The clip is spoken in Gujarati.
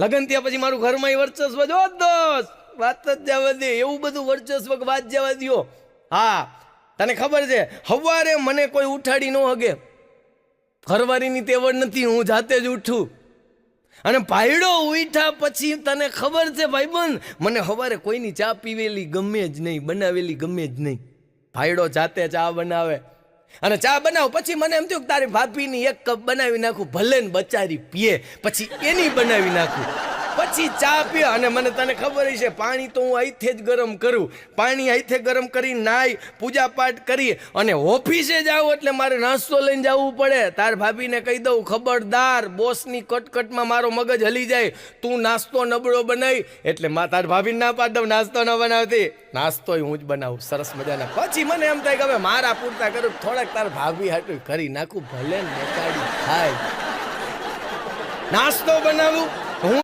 લગન ત્યાં પછી મારું ઘરમાં વર્ચસ્વ જો દોસ્ત, વાત જ જવા દે, એવું બધું વર્ચસ્વ વાત જવા દો. હા, તને ખબર છે સવારે મને કોઈ ઉઠાડી ન હગે, ઘરવાળીની તેવડ નથી, હું જાતે જ ઉઠું. અને ભાઈડો ઉઠ્યા પછી તને ખબર છે ભાઈબંધ, મને સવારે કોઈની ચા પીવેલી ગમે જ નહીં, બનાવેલી ગમે જ નહીં. ભાઈડો જાતે ચા બનાવે અને ચા બનાવ પછી મને એમ થયું કે તારી ભાભીની એક કપ બનાવી નાખું, ભલે ને બચારી પીએ, પછી એની બનાવી નાખું, પછી ચા પીએ. અને મને તને ખબર છે પાણી તો હું અહીંથી જ ગરમ કરું, પાણી અહીંથી ગરમ કરી નાઈ પૂજા પાઠ કરી અને ઓફિસે જાઉં એટલે મારે નાસ્તો લઈને જવું પડે. તાર ભાભીને કહી દઉં ખબરદાર, બોસની કટકટમાં મારો મગજ હલી જાય, તું નાસ્તો નબળો બનાવી, એટલે તાર ભાભીને ના પાડ દઉં નાસ્તો ન બનાવતી, નાસ્તો હું જ બનાવું સરસ મજાના. પછી મને એમ થાય કે હવે મારા પૂરતા કરું, થોડાક તાર ભાભી હાટું કરી નાખું, ભલે ને બચાડી થાય. નાસ્તો બનાવું